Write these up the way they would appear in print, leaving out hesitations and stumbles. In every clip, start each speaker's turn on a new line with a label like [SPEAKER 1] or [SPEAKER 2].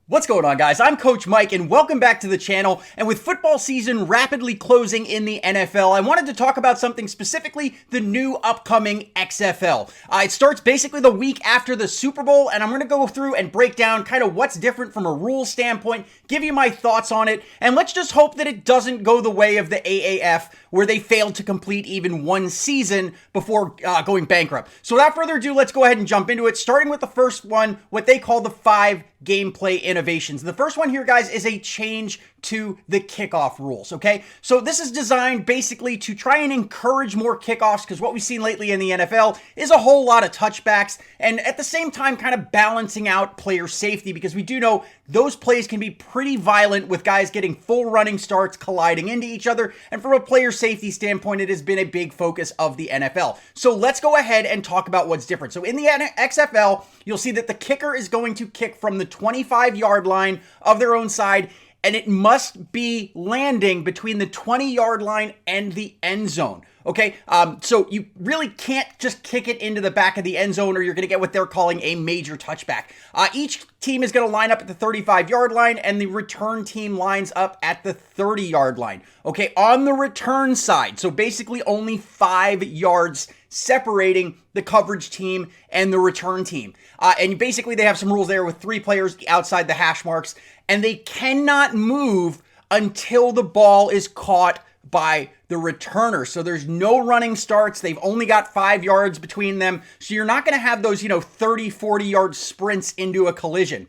[SPEAKER 1] What's going on, guys? I'm Coach Mike, and welcome back to the channel. And with football season rapidly closing in the NFL, I wanted to talk about something specifically, the new upcoming XFL. It starts basically the week after the Super Bowl, and I'm going to go through and break down kind of what's different from a rules standpoint, give you my thoughts on it, and let's just hope that it doesn't go the way of the AAF, where they failed to complete even one season before going bankrupt. So without further ado, let's go ahead and jump into it, starting with the first one, what they call the 5 gameplay innovations. The first one here, guys, is a change to the kickoff rules, okay? So this is designed basically to try and encourage more kickoffs, because what we've seen lately in the NFL is a whole lot of touchbacks, and at the same time kind of balancing out player safety, because we do know those plays can be pretty violent with guys getting full running starts, colliding into each other, and from a player safety standpoint, it has been a big focus of the NFL. So let's go ahead and talk about what's different. So in the XFL, you'll see that the kicker is going to kick from the 25-yard line of their own side, and it must be landing between the 20-yard line and the end zone. Okay, so you really can't just kick it into the back of the end zone, or you're going to get what they're calling a major touchback. Each team is going to line up at the 35-yard line, and the return team lines up at the 30-yard line. Okay, on the return side, so basically only 5 yards separating the coverage team and the return team. And basically they have some rules there with 3 players outside the hash marks, and they cannot move until the ball is caught by the returner. So there's no running starts. They've only got 5 yards between them. So you're not going to have those, 30, 40-yard sprints into a collision.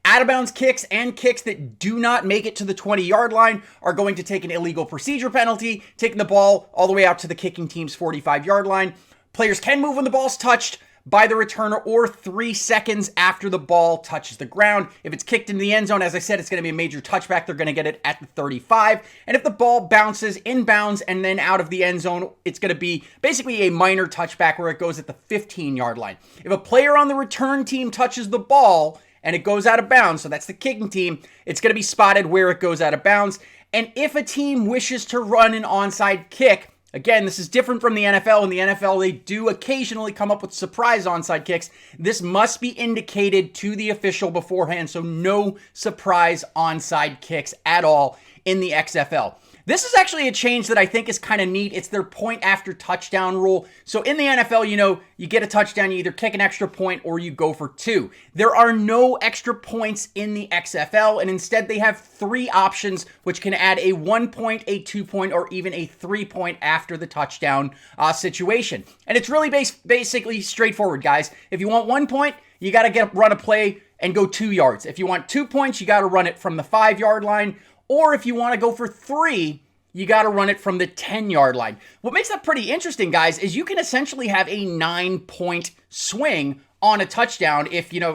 [SPEAKER 1] Out-of-bounds kicks and kicks that do not make it to the 20-yard line are going to take an illegal procedure penalty, taking the ball all the way out to the kicking team's 45-yard line. Players can move when the ball's touched by the returner or 3 seconds after the ball touches the ground. If it's kicked into the end zone, as I said, it's going to be a major touchback. They're going to get it at the 35. And if the ball bounces inbounds and then out of the end zone, it's going to be basically a minor touchback where it goes at the 15-yard line. If a player on the return team touches the ball and it goes out of bounds, so that's the kicking team, it's going to be spotted where it goes out of bounds. And if a team wishes to run an onside kick, again, this is different from the NFL. In the NFL, they do occasionally come up with surprise onside kicks. This must be indicated to the official beforehand, so no surprise onside kicks at all in the XFL. This is actually a change that I think is kind of neat. It's their point after touchdown rule. So in the NFL, you get a touchdown, you either kick an extra point or you go for 2. There are no extra points in the XFL, and instead they have 3 options, which can add a 1 point, a 2 point, or even a 3 point after the touchdown situation. And it's really basically straightforward, guys. If you want 1 point, you got to run a play and go 2 yards. If you want 2 points, you got to run it from the 5-yard line. Or if you want to go for 3, you got to run it from the 10-yard line. What makes that pretty interesting, guys, is you can essentially have a 9-point swing on a touchdown.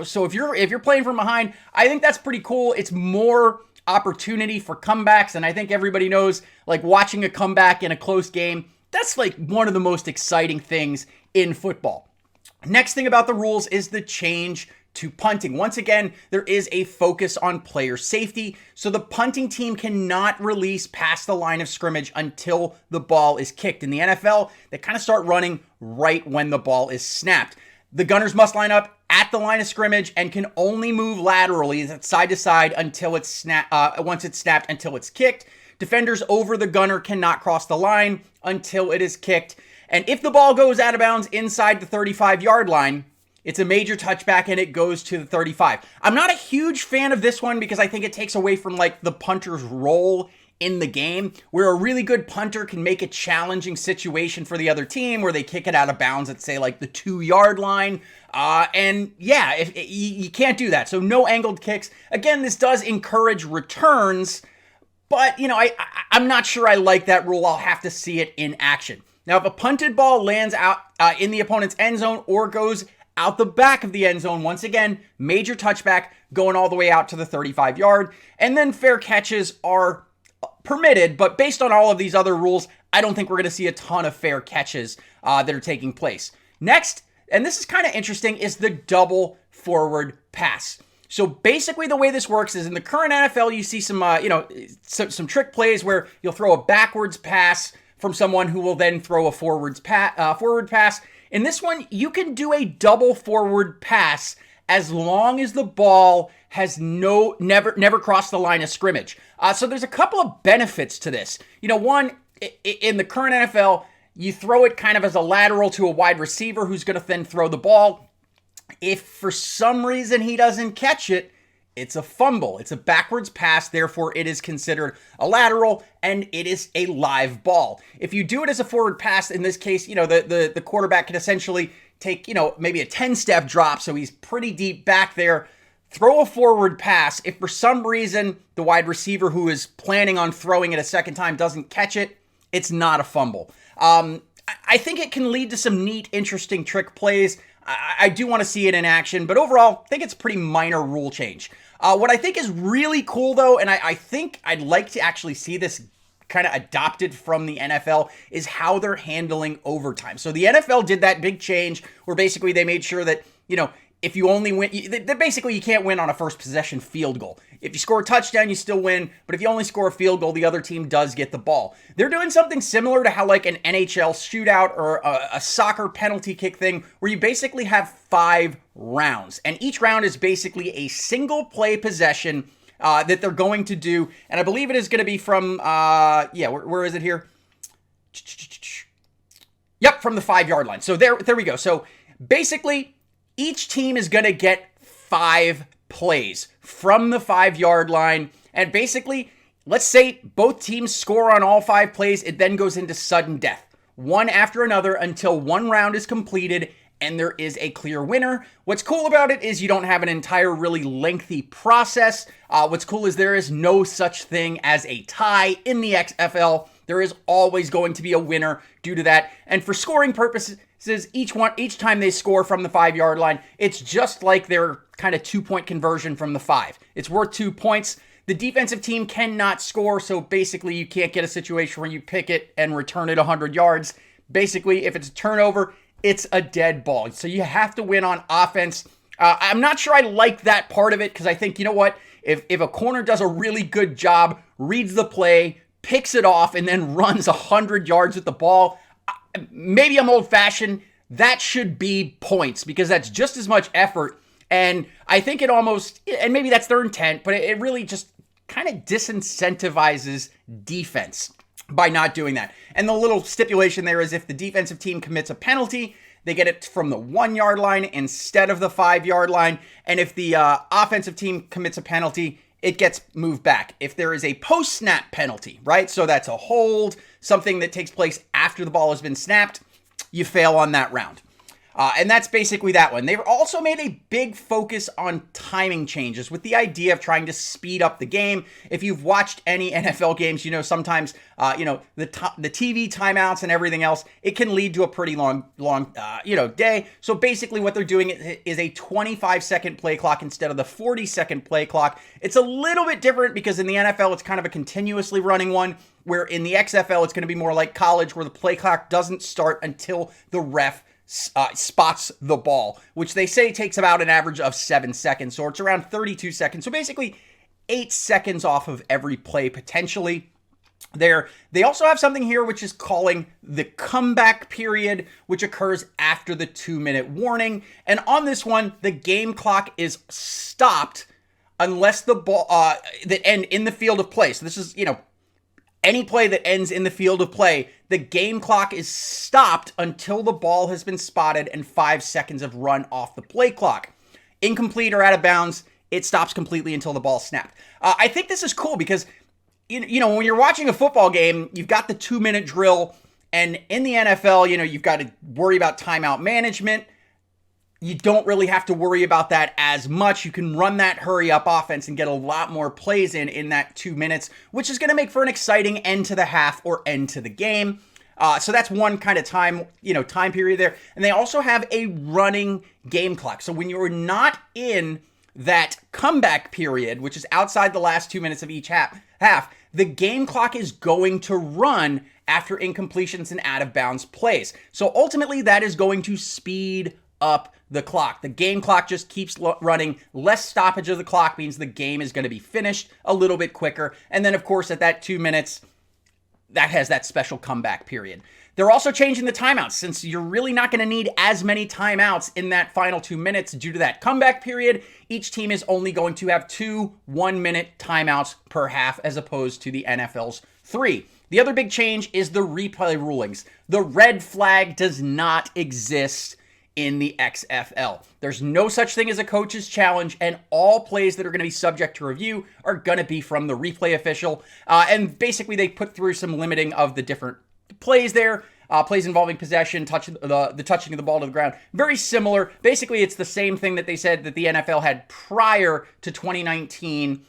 [SPEAKER 1] So if you're playing from behind, I think that's pretty cool. It's more opportunity for comebacks, and I think everybody knows, like, watching a comeback in a close game, that's like one of the most exciting things in football. Next thing about the rules is the change to punting. Once again, there is a focus on player safety, so the punting team cannot release past the line of scrimmage until the ball is kicked. In the NFL, they kind of start running right when the ball is snapped. The gunners must line up at the line of scrimmage and can only move laterally, side to side, until it's once it's snapped until it's kicked. Defenders over the gunner cannot cross the line until it is kicked. And if the ball goes out of bounds inside the 35-yard line, it's a major touchback and it goes to the 35. I'm not a huge fan of this one because I think it takes away from the punter's role in the game, where a really good punter can make a challenging situation for the other team where they kick it out of bounds at, say, the 2-yard line. You can't do that. So no angled kicks. Again, this does encourage returns, but I'm not sure I like that rule. I'll have to see it in action. Now, if a punted ball lands out in the opponent's end zone or goes out the back of the end zone, once again, major touchback going all the way out to the 35-yard. And then fair catches are permitted, but based on all of these other rules, I don't think we're going to see a ton of fair catches that are taking place. Next, and this is kind of interesting, is the double forward pass. So basically the way this works is in the current NFL, you see some trick plays where you'll throw a backwards pass from someone who will then throw a forward pass. In this one, you can do a double forward pass as long as the ball has never crossed the line of scrimmage. So there's a couple of benefits to this. One, in the current NFL, you throw it kind of as a lateral to a wide receiver who's going to then throw the ball. If for some reason he doesn't catch it, it's a fumble. It's a backwards pass, therefore it is considered a lateral, and it is a live ball. If you do it as a forward pass, in this case, the quarterback can essentially take, maybe a 10-step drop, so he's pretty deep back there, throw a forward pass. If for some reason the wide receiver who is planning on throwing it a second time doesn't catch it, it's not a fumble. I think it can lead to some neat, interesting trick plays. I do want to see it in action, but overall, I think it's a pretty minor rule change. What I think is really cool, though, and I think I'd like to actually see this kind of adopted from the NFL, is how they're handling overtime. So the NFL did that big change where basically they made sure that, if you only win, basically you can't win on a first possession field goal. If you score a touchdown, you still win, but if you only score a field goal, the other team does get the ball. They're doing something similar to how like an NHL shootout or a soccer penalty kick thing, where you basically have 5 rounds, and each round is basically a single play possession that they're going to do, and I believe it is going to be from, where is it here? Yep, from the 5-yard line. So there we go. So basically, each team is going to get 5 plays from the 5-yard line. And basically, let's say both teams score on all 5 plays. It then goes into sudden death, one after another, until one round is completed and there is a clear winner. What's cool about it is you don't have an entire really lengthy process. What's cool is there is no such thing as a tie in the XFL. There is always going to be a winner due to that. And for scoring purposes, each time they score from the 5-yard line, it's just like their kind of 2-point conversion from the 5. It's worth 2 points. The defensive team cannot score, so basically you can't get a situation where you pick it and return it 100 yards. Basically, if it's a turnover, it's a dead ball. So you have to win on offense. I'm not sure I like that part of it, because I think, if a corner does a really good job, reads the play, picks it off, and then runs 100 yards with the ball, maybe I'm old-fashioned. That should be points, because that's just as much effort. And I think it almost, and maybe that's their intent, but it really just kind of disincentivizes defense by not doing that. And the little stipulation there is if the defensive team commits a penalty, they get it from the 1-yard line instead of the 5-yard line. And if the offensive team commits a penalty, it gets moved back. If there is a post-snap penalty, right? So that's a hold, something that takes place after the ball has been snapped, you fail on that round. And that's basically that one. They've also made a big focus on timing changes with the idea of trying to speed up the game. If you've watched any NFL games, sometimes, the TV timeouts and everything else, it can lead to a pretty long, day. So basically what they're doing is a 25-second play clock instead of the 40-second play clock. It's a little bit different because in the NFL, it's kind of a continuously running one, where in the XFL, it's going to be more like college, where the play clock doesn't start until the ref spots the ball, which they say takes about an average of 7 seconds. So it's around 32 seconds. So basically 8 seconds off of every play potentially. They also have something here which is calling the comeback period, which occurs after the 2-minute warning. And on this one, the game clock is stopped unless the ball that end in the field of play. So this is, any play that ends in the field of play, the game clock is stopped until the ball has been spotted and 5 seconds have run off the play clock. Incomplete or out of bounds, it stops completely until the ball snapped. I think this is cool because, when you're watching a football game, you've got the 2-minute drill, and in the NFL, you've got to worry about timeout management. You don't really have to worry about that as much. You can run that hurry up offense and get a lot more plays in that 2 minutes, which is going to make for an exciting end to the half or end to the game. So that's one kind of time period there. And they also have a running game clock. So when you're not in that comeback period, which is outside the last 2 minutes of each half, the game clock is going to run after incompletions and out of bounds plays. So ultimately that is going to speed up the clock. The game clock just keeps running. Less stoppage of the clock means the game is going to be finished a little bit quicker. And then, of course, at that 2 minutes, that has that special comeback period. They're also changing the timeouts since you're really not going to need as many timeouts in that final 2 minutes due to that comeback period. Each team is only going to have 2 1-minute timeouts per half as opposed to the NFL's 3. The other big change is the replay rulings. The red flag does not exist in the XFL. There's no such thing as a coach's challenge, and all plays that are going to be subject to review are going to be from the replay official. And basically, they put through some limiting of the different plays there. Plays involving possession, the touching of the ball to the ground. Very similar. Basically, it's the same thing that they said that the NFL had prior to 2019,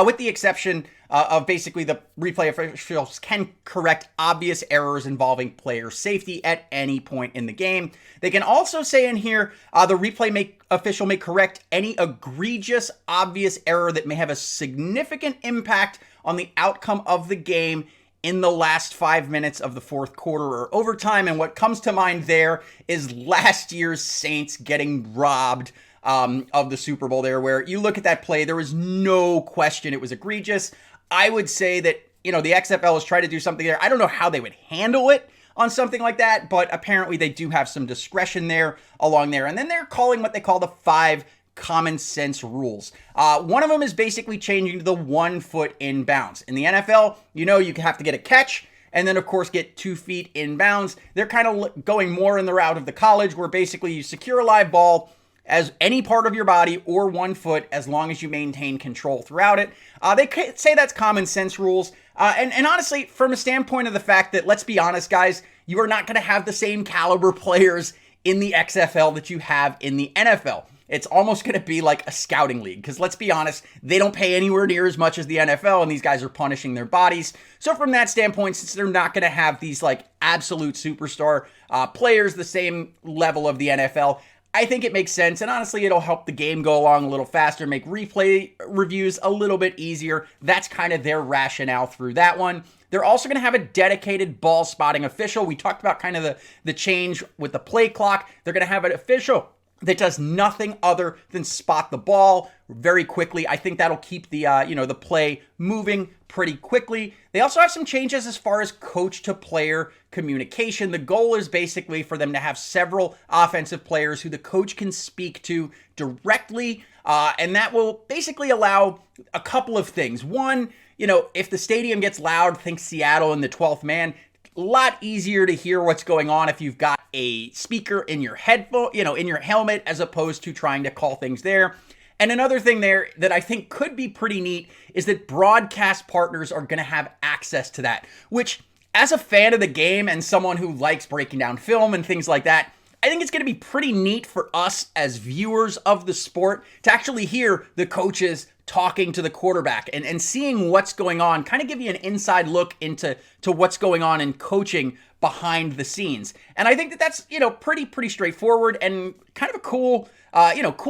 [SPEAKER 1] with the exception of basically the replay officials can correct obvious errors involving player safety at any point in the game. They can also say in here, the replay official may correct any egregious, obvious error that may have a significant impact on the outcome of the game in the last 5 minutes of the fourth quarter or overtime. And what comes to mind there is last year's Saints getting robbed of the Super Bowl there, where you look at that play, there was no question it was egregious. I would say that, the XFL has tried to do something there. I don't know how they would handle it on something like that, but apparently they do have some discretion there along there. And then they're calling what they call the 5 common sense rules. One of them is basically changing to the 1 foot in bounds. In the NFL, you have to get a catch and then, of course, get 2 feet in bounds. They're kind of going more in the route of the college, where basically you secure a live ball as any part of your body or 1 foot as long as you maintain control throughout it. They say that's common sense rules. And honestly, from a standpoint of the fact that, let's be honest, guys, you are not going to have the same caliber players in the XFL that you have in the NFL. It's almost going to be like a scouting league, because let's be honest, they don't pay anywhere near as much as the NFL, and these guys are punishing their bodies. So from that standpoint, since they're not going to have these like absolute superstar players the same level of the NFL, I think it makes sense, and honestly, it'll help the game go along a little faster, make replay reviews a little bit easier. That's kind of their rationale through that one. They're also going to have a dedicated ball spotting official. We talked about kind of the change with the play clock. They're going to have an official that does nothing other than spot the ball very quickly. I think that'll keep the the play moving pretty quickly. They also have some changes as far as coach to player communication. The goal is basically for them to have several offensive players who the coach can speak to directly, and that will basically allow a couple of things. One, if the stadium gets loud, think Seattle and the 12th man, a lot easier to hear what's going on if you've got a speaker in your headphone, in your helmet, as opposed to trying to call things there. And another thing there that I think could be pretty neat is that broadcast partners are going to have access to that, which, as a fan of the game and someone who likes breaking down film and things like that, I think it's going to be pretty neat for us as viewers of the sport to actually hear the coaches talking to the quarterback and seeing what's going on, kind of give you an inside look into what's going on in coaching behind the scenes. And I think that that's, pretty straightforward and kind of a cool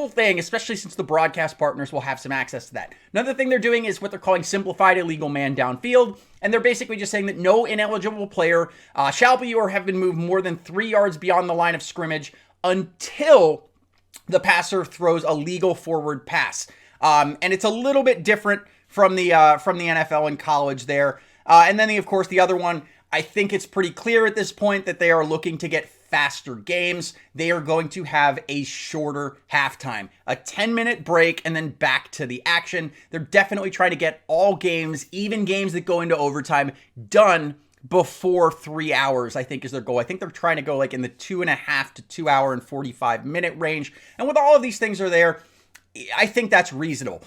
[SPEAKER 1] thing, especially since the broadcast partners will have some access to that. Another thing they're doing is what they're calling Simplified illegal man downfield. And they're basically just saying that no ineligible player shall be or have been moved more than 3 yards beyond the line of scrimmage until the passer throws a legal forward pass. And it's a little bit different from the NFL and college there. And then, of course, the other one, I think it's pretty clear at this point that they are looking to get faster games. They are going to have a shorter halftime, a 10-minute break, and then back to the action. They're definitely trying to get all games, even games that go into overtime, done before 3 hours, I think is their goal. I think they're trying to go like in the 2.5 to 2 hour and 45 minute range. And with all of these things are there, I think that's reasonable.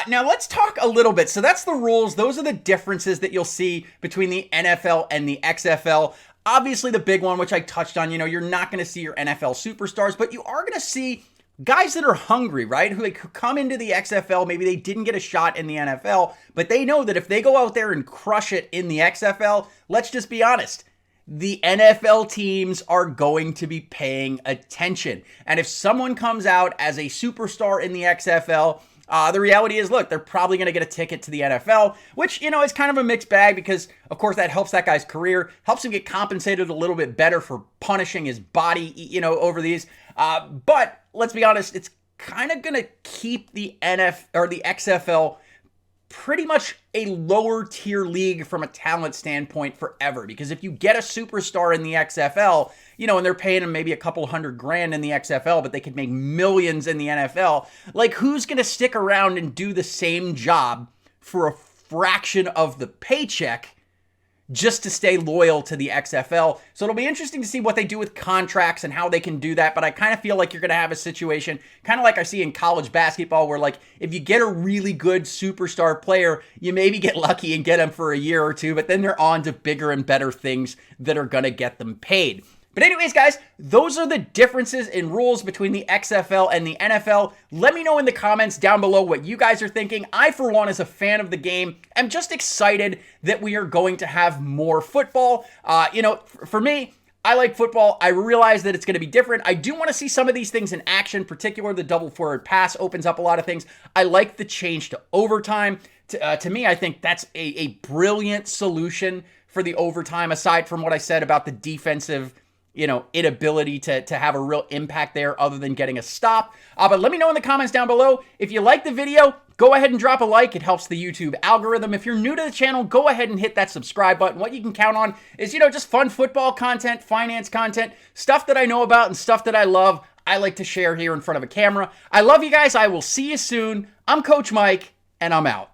[SPEAKER 1] Now let's talk a little bit. So that's the rules. Those are the differences that you'll see between the NFL and the XFL. Obviously the big one, which I touched on, you're not going to see your NFL superstars, but you are going to see guys that are hungry, right? Who come into the XFL, maybe they didn't get a shot in the NFL, but they know that if they go out there and crush it in the XFL, let's just be honest, the NFL teams are going to be paying attention. And if someone comes out as a superstar in the XFL, the reality is, look, they're probably going to get a ticket to the NFL, which, is kind of a mixed bag because, of course, that helps that guy's career, helps him get compensated a little bit better for punishing his body, over these. But let's be honest, it's kind of going to keep the XFL pretty much a lower tier league from a talent standpoint forever. Because if you get a superstar in the XFL, and they're paying them maybe a couple $100,000 in the XFL, but they could make millions in the NFL, like who's going to stick around and do the same job for a fraction of the paycheck just to stay loyal to the XFL? So it'll be interesting to see what they do with contracts and how they can do that. But I kind of feel like you're going to have a situation kind of like I see in college basketball where like if you get a really good superstar player, you maybe get lucky and get them for a year or two, but then they're on to bigger and better things that are going to get them paid. But anyways, guys, those are the differences in rules between the XFL and the NFL. Let me know in the comments down below what you guys are thinking. I, for one, as a fan of the game, am just excited that we are going to have more football. For me, I like football. I realize that it's going to be different. I do want to see some of these things in action, particularly the double forward pass opens up a lot of things. I like the change to overtime. To me, I think that's a brilliant solution for the overtime, aside from what I said about the defensive inability to have a real impact there other than getting a stop. But let me know in the comments down below. If you like the video, go ahead and drop a like. It helps the YouTube algorithm. If you're new to the channel, go ahead and hit that subscribe button. What you can count on is, just fun football content, finance content, stuff that I know about and stuff that I love. I like to share here in front of a camera. I love you guys. I will see you soon. I'm Coach Mike, and I'm out.